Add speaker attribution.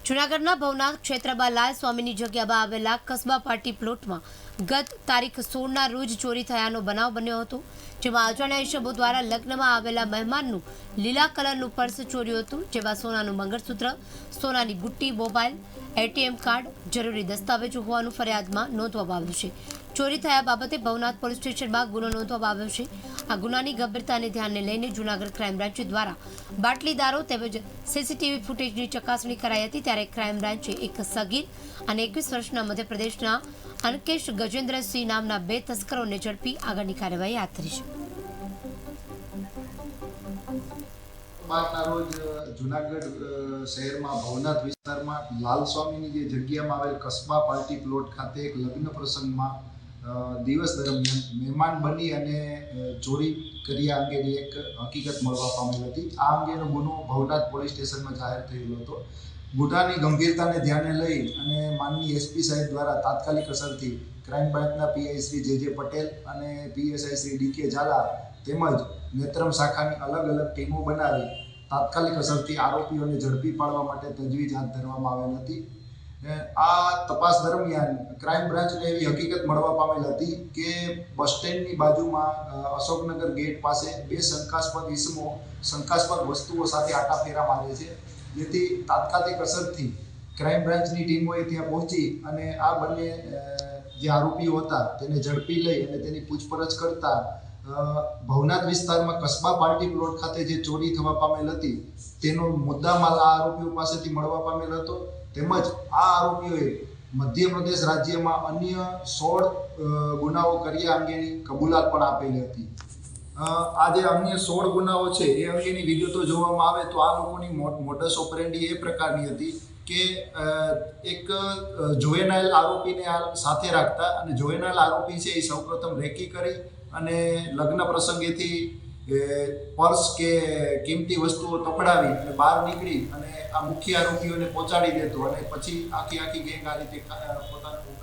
Speaker 1: જૂનાગઢના ભવનાથ ક્ષેત્રમાં લાલ સ્વામીની જગ્યામાં આવેલા કસ્બા પાર્ટી પ્લોટમાં ગત તારીખ 16ના રોજ ચોરી થયાનો બનાવ બન્યો હતો, જેમાં અજાણ્યા ઇસમો દ્વારા લગ્નમાં આવેલા મહેમાનનું લીલા કલરનું પર્સ ચોર્યું હતું, જેમાં સોનાનું મંગળસૂત્ર, સોનાની બુટ્ટી, મોબાઈલ, એટીએમ કાર્ડ, જરૂરી દસ્તાવેજો હોવાનું ફરિયાદમાં નોંધવામાં આવ્યું છે. ચોરી થયા બાબતે ભવનાથ પોલીસ સ્ટેશનમાં ગુનો નોંધવામાં આવ્યો છે. આ ગુનાની ગંભીરતાને ધ્યાને લઈને જૂનાગઢ ક્રાઇમ બ્રાન્ચ દ્વારા બાટલીદારો તેમજ સીસીટીવી ફૂટેજની ચકાસણી કરાઈ હતી. ત્યારે ક્રાઇમ બ્રાન્ચે એક સગીર અને 21 વર્ષના મધ્યપ્રદેશના અનકેશ ગજેન્દ્રસિંહ નામના 2 તસ્કરોને ઝડપી આગળની કાર્યવાહી હાથ ધરી છે.
Speaker 2: બારના રોજ જૂનાગઢ શહેરમાં ભવનાથ વિસ્તારમાં લાલ સ્વામીની જે જગ્યામાં આવેલ કસ્બા પાર્ટી પ્લોટ ખાતે એક લગ્ન પ્રસંગમાં દિવસ દરમિયાન મહેમાન બની અને ચોરી કર્યા અંગેની એક હકીકત મળવા પામેલ હતી. આ અંગેનો ગુનો ભવનાથ પોલીસ સ્ટેશનમાં જાહેર થયેલો હતો. ગુનાની ગંભીરતાને ધ્યાને લઈ અને માનનીય એસપી સાહેબ દ્વારા તાત્કાલિક અસરથી ક્રાઇમ બ્રાન્ચના પીઆઈ શ્રી જે પટેલ અને પીએસઆઈ શ્રી ડીકે ઝાલા તેમજ નેત્રમ શાખાની અલગ અલગ ટીમો બનાવી તાત્કાલિક અસરથી આરોપીઓને ઝડપી પાડવા માટે તજવીજ હાથ ધરવામાં આવેલ હતી. આ તપાસ દરમિયાન ક્રાઇમ બ્રાન્ચને એવી હકીકત મળવા પામેલ હતી કે બસ સ્ટેન્ડની બાજુમાં અશોકનગર ગેટ પાસે 2 શંકાસ્પદ ઇસમો શંકાસ્પદ વસ્તુઓ સાથે આટાફેરા મારે છે, જેથી તાત્કાલિક અસરથી ક્રાઇમ બ્રાન્ચની ટીમોએ ત્યાં પહોંચી અને આ બંને જે આરોપીઓ હતા તેને ઝડપી લઈ અને તેની પૂછપરછ કરતા ભવનાથ વિસ્તારમાં કસ્બા પાર્ટી પ્લોટ ખાતે જે ચોરી થવા પામેલ હતી તેનો મુદ્દામાલ આ આરોપીઓ પાસેથી મળવા પામેલ હતો. તેમજ આ આરોપીઓએ મધ્યપ્રદેશ રાજ્યમાં અન્ય 16 ગુનાઓ કર્યા અંગેની કબૂલાત પણ આપેલી હતી. આ જે અન્ય 16 ગુનાઓ છે એ અંગેની વિગતો જોવામાં આવે તો આ લોકોની મોડસ ઓપરેન્ડી એ પ્રકારની હતી કે એક જોવેનાઇલ આરોપીને સાથે રાખતા અને જોવેનાઇલ આરોપી છે એ સૌપ્રથમ રેકી કરી અને લગ્ન પ્રસંગેથી પર્સ કે કિંમતી વસ્તુઓ તપડાવી અને બહાર નીકળી અને આ મુખ્ય આરોપીઓને પહોંચાડી દેતો અને પછી આખી ગેંગ આ રીતે પોતાનું